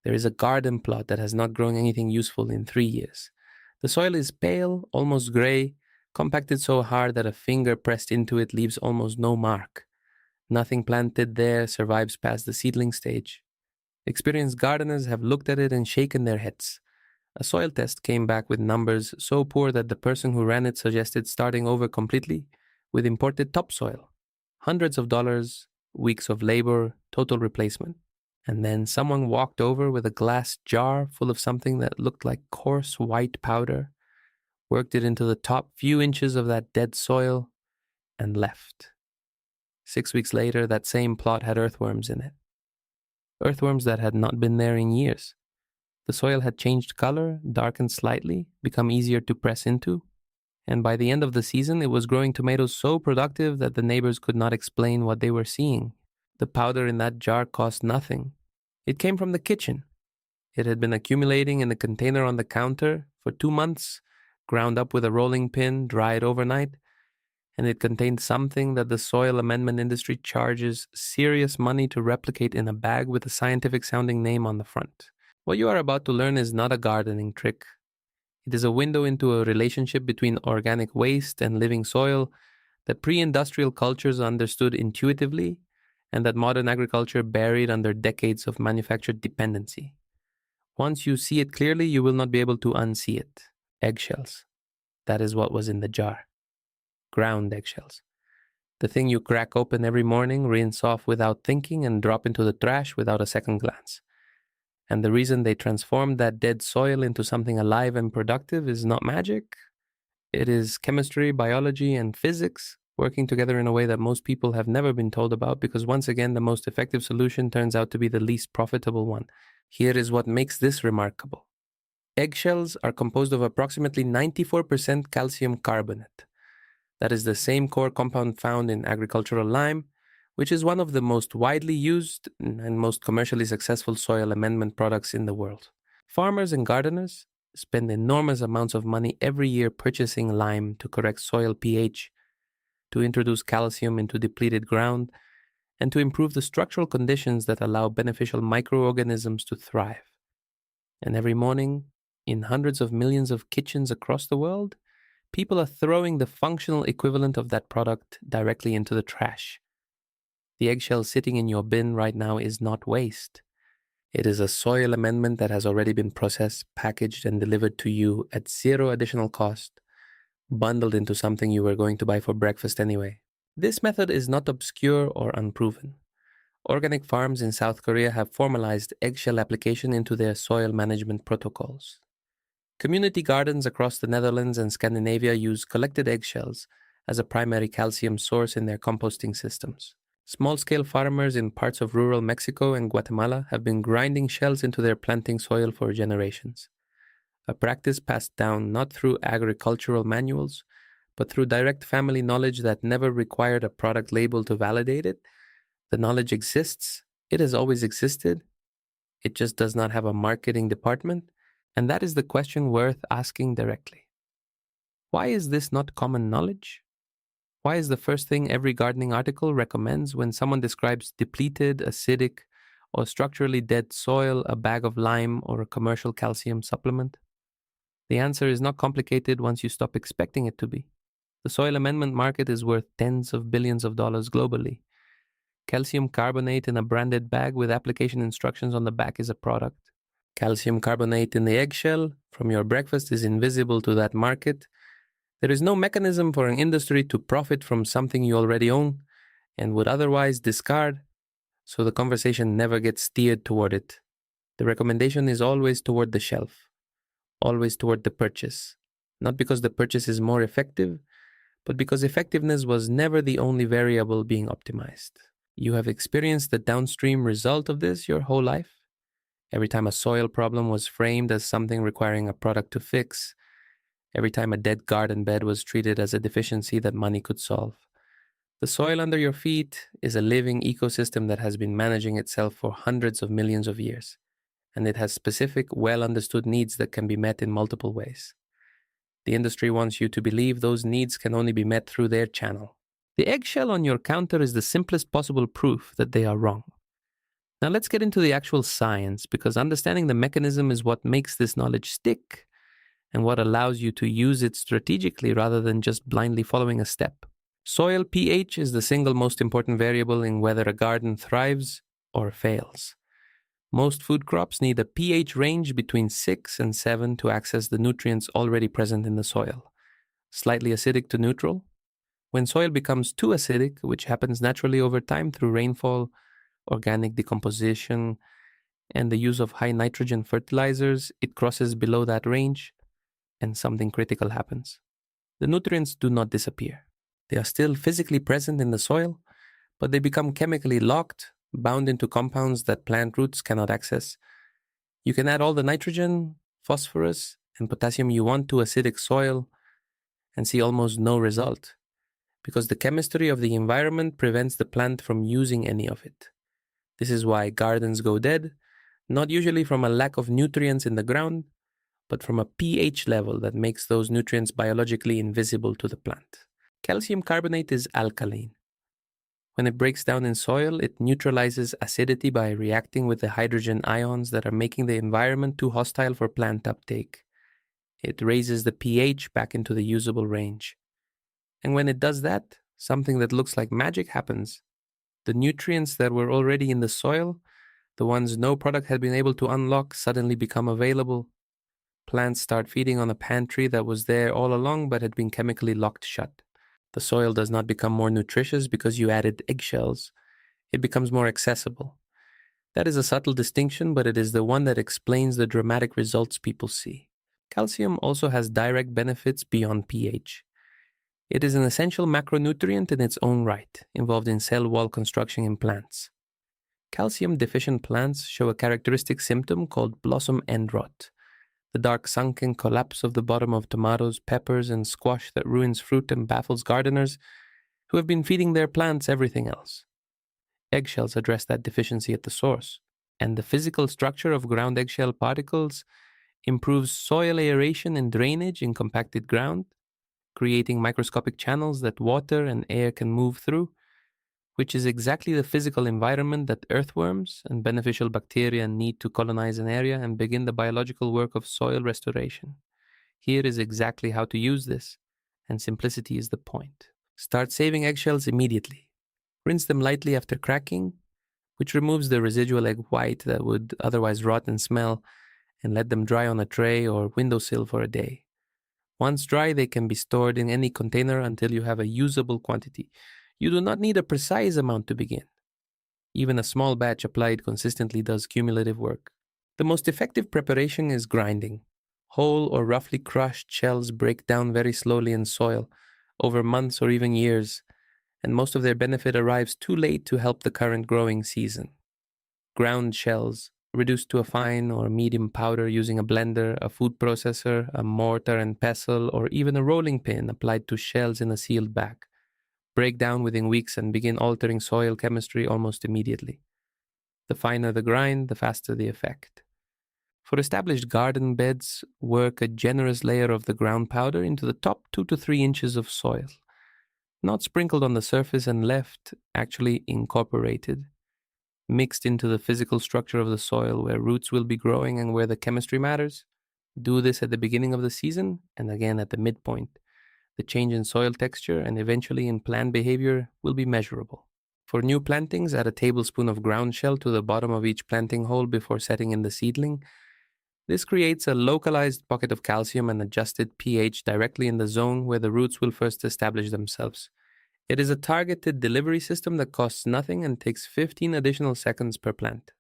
There is a garden plot that has not grown anything useful in 3 years. The soil is pale, almost gray, compacted so hard that a finger pressed into it leaves almost no mark. Nothing planted there survives past the seedling stage. Experienced gardeners have looked at it and shaken their heads. A soil test came back with numbers so poor that the person who ran it suggested starting over completely with imported topsoil. Hundreds of dollars, weeks of labor, total replacement. And then someone walked over with a glass jar full of something that looked like coarse white powder, worked it into the top few inches of that dead soil, and left. 6 weeks later, that same plot had earthworms in it. Earthworms that had not been there in years. The soil had changed color, darkened slightly, become easier to press into, and by the end of the season it was growing tomatoes so productive that the neighbors could not explain what they were seeing. The powder in that jar cost nothing. It came from the kitchen. It had been accumulating in a container on the counter for 2 months, ground up with a rolling pin, dried overnight, and it contained something that the soil amendment industry charges serious money to replicate in a bag with a scientific-sounding name on the front. What you are about to learn is not a gardening trick. It is a window into a relationship between organic waste and living soil that pre-industrial cultures understood intuitively and that modern agriculture buried under decades of manufactured dependency. Once you see it clearly, you will not be able to unsee it. Eggshells. That is what was in the jar. Ground eggshells. The thing you crack open every morning, rinse off without thinking, and drop into the trash without a second glance. And the reason they transformed that dead soil into something alive and productive is not magic. It is chemistry, biology, and physics working together in a way that most people have never been told about, because once again, the most effective solution turns out to be the least profitable one. Here is what makes this remarkable. Eggshells are composed of approximately 94% calcium carbonate. That is the same core compound found in agricultural lime, which is one of the most widely used and most commercially successful soil amendment products in the world. Farmers and gardeners spend enormous amounts of money every year purchasing lime to correct soil pH, to introduce calcium into depleted ground, and to improve the structural conditions that allow beneficial microorganisms to thrive. And every morning, in hundreds of millions of kitchens across the world, people are throwing the functional equivalent of that product directly into the trash. The eggshell sitting in your bin right now is not waste. It is a soil amendment that has already been processed, packaged, and delivered to you at zero additional cost, bundled into something you were going to buy for breakfast anyway. This method is not obscure or unproven. Organic farms in South Korea have formalized eggshell application into their soil management protocols. Community gardens across the Netherlands and Scandinavia use collected eggshells as a primary calcium source in their composting systems. Small-scale farmers in parts of rural Mexico and Guatemala have been grinding shells into their planting soil for generations, a practice passed down not through agricultural manuals, but through direct family knowledge that never required a product label to validate it. The knowledge exists, it has always existed, it just does not have a marketing department, and that is the question worth asking directly. Why is this not common knowledge? Why is the first thing every gardening article recommends when someone describes depleted, acidic, or structurally dead soil, a bag of lime, or a commercial calcium supplement? The answer is not complicated once you stop expecting it to be. The soil amendment market is worth tens of billions of dollars globally. Calcium carbonate in a branded bag with application instructions on the back is a product. Calcium carbonate in the eggshell from your breakfast is invisible to that market. There is no mechanism for an industry to profit from something you already own and would otherwise discard, so the conversation never gets steered toward it. The recommendation is always toward the shelf, always toward the purchase, not because the purchase is more effective, but because effectiveness was never the only variable being optimized. You have experienced the downstream result of this your whole life. Every time a soil problem was framed as something requiring a product to fix, every time a dead garden bed was treated as a deficiency that money could solve. The soil under your feet is a living ecosystem that has been managing itself for hundreds of millions of years, and it has specific, well-understood needs that can be met in multiple ways. The industry wants you to believe those needs can only be met through their channel. The eggshell on your counter is the simplest possible proof that they are wrong. Now let's get into the actual science, because understanding the mechanism is what makes this knowledge stick and what allows you to use it strategically rather than just blindly following a step. Soil pH is the single most important variable in whether a garden thrives or fails. Most food crops need a pH range between 6 and 7 to access the nutrients already present in the soil. Slightly acidic to neutral. When soil becomes too acidic, which happens naturally over time through rainfall, organic decomposition, and the use of high nitrogen fertilizers, it crosses below that range and something critical happens. The nutrients do not disappear. They are still physically present in the soil, but they become chemically locked, bound into compounds that plant roots cannot access. You can add all the nitrogen, phosphorus, and potassium you want to acidic soil and see almost no result, because the chemistry of the environment prevents the plant from using any of it. This is why gardens go dead, not usually from a lack of nutrients in the ground, but from a pH level that makes those nutrients biologically invisible to the plant. Calcium carbonate is alkaline. When it breaks down in soil, it neutralizes acidity by reacting with the hydrogen ions that are making the environment too hostile for plant uptake. It raises the pH back into the usable range. And when it does that, something that looks like magic happens. The nutrients that were already in the soil, the ones no product had been able to unlock, suddenly become available. Plants start feeding on a pantry that was there all along but had been chemically locked shut. The soil does not become more nutritious because you added eggshells. It becomes more accessible. That is a subtle distinction, but it is the one that explains the dramatic results people see. Calcium also has direct benefits beyond pH. It is an essential macronutrient in its own right, involved in cell wall construction in plants. Calcium-deficient plants show a characteristic symptom called blossom end rot, the dark sunken collapse of the bottom of tomatoes, peppers, and squash that ruins fruit and baffles gardeners who have been feeding their plants everything else. Eggshells address that deficiency at the source, and the physical structure of ground eggshell particles improves soil aeration and drainage in compacted ground, creating microscopic channels that water and air can move through, which is exactly the physical environment that earthworms and beneficial bacteria need to colonize an area and begin the biological work of soil restoration. Here is exactly how to use this, and simplicity is the point. Start saving eggshells immediately. Rinse them lightly after cracking, which removes the residual egg white that would otherwise rot and smell, and let them dry on a tray or windowsill for a day. Once dry, they can be stored in any container until you have a usable quantity. You do not need a precise amount to begin. Even a small batch applied consistently does cumulative work. The most effective preparation is grinding. Whole or roughly crushed shells break down very slowly in soil, over months or even years, and most of their benefit arrives too late to help the current growing season. Ground shells, reduced to a fine or medium powder using a blender, a food processor, a mortar and pestle, or even a rolling pin applied to shells in a sealed bag, break down within weeks and begin altering soil chemistry almost immediately. The finer the grind, the faster the effect. For established garden beds, work a generous layer of the ground powder into the top 2 to 3 inches of soil. Not sprinkled on the surface and left, actually incorporated, mixed into the physical structure of the soil where roots will be growing and where the chemistry matters. Do this at the beginning of the season and again at the midpoint. The change in soil texture and eventually in plant behavior will be measurable. For new plantings, add a tablespoon of ground shell to the bottom of each planting hole before setting in the seedling. This creates a localized pocket of calcium and adjusted pH directly in the zone where the roots will first establish themselves. It is a targeted delivery system that costs nothing and takes 15 additional seconds per plant.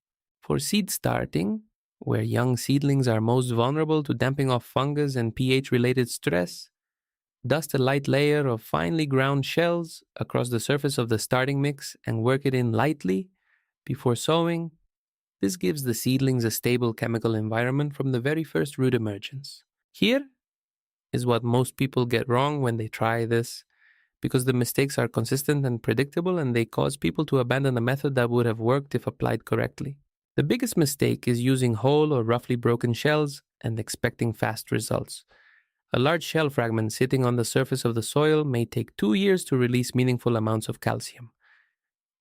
For seed starting, where young seedlings are most vulnerable to damping off fungus and pH-related stress, dust a light layer of finely ground shells across the surface of the starting mix and work it in lightly before sowing. This gives the seedlings a stable chemical environment from the very first root emergence. Here is what most people get wrong when they try this, because the mistakes are consistent and predictable and they cause people to abandon a method that would have worked if applied correctly. The biggest mistake is using whole or roughly broken shells and expecting fast results. A large shell fragment sitting on the surface of the soil may take 2 years to release meaningful amounts of calcium.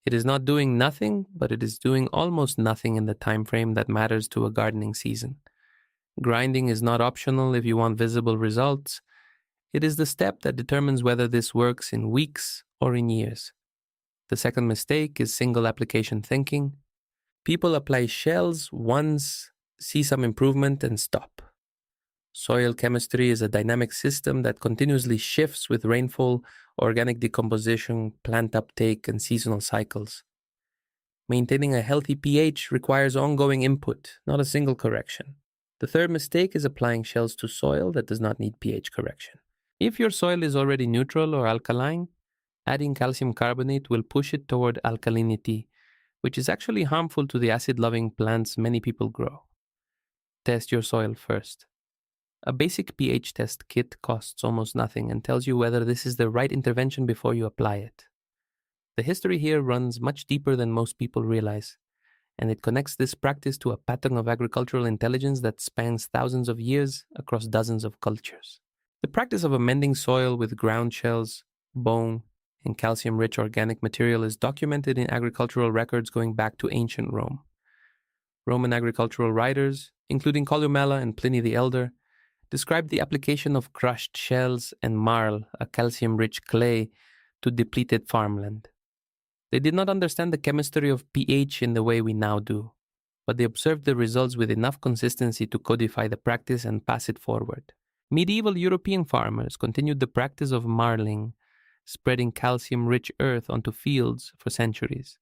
It is not doing nothing, but it is doing almost nothing in the time frame that matters to a gardening season. Grinding is not optional if you want visible results. It is the step that determines whether this works in weeks or in years. The second mistake is single application thinking. People apply shells once, see some improvement, and stop. Soil chemistry is a dynamic system that continuously shifts with rainfall, organic decomposition, plant uptake, and seasonal cycles. Maintaining a healthy pH requires ongoing input, not a single correction. The third mistake is applying shells to soil that does not need pH correction. If your soil is already neutral or alkaline, adding calcium carbonate will push it toward alkalinity, which is actually harmful to the acid-loving plants many people grow. Test your soil first. A basic pH test kit costs almost nothing and tells you whether this is the right intervention before you apply it. The history here runs much deeper than most people realize, and it connects this practice to a pattern of agricultural intelligence that spans thousands of years across dozens of cultures. The practice of amending soil with ground shells, bone, and calcium-rich organic material is documented in agricultural records going back to ancient Rome. Roman agricultural writers, including Columella and Pliny the Elder, described the application of crushed shells and marl, a calcium-rich clay, to depleted farmland. They did not understand the chemistry of pH in the way we now do, but they observed the results with enough consistency to codify the practice and pass it forward. Medieval European farmers continued the practice of marling, spreading calcium-rich earth onto fields for centuries.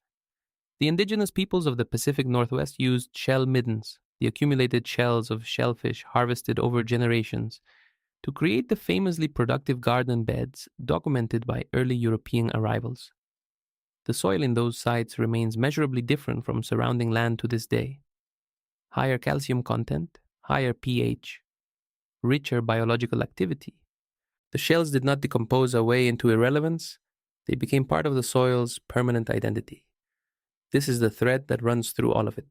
The indigenous peoples of the Pacific Northwest used shell middens, the accumulated shells of shellfish harvested over generations, to create the famously productive garden beds documented by early European arrivals. The soil in those sites remains measurably different from surrounding land to this day. Higher calcium content, higher pH, richer biological activity. The shells did not decompose away into irrelevance, they became part of the soil's permanent identity. This is the thread that runs through all of it.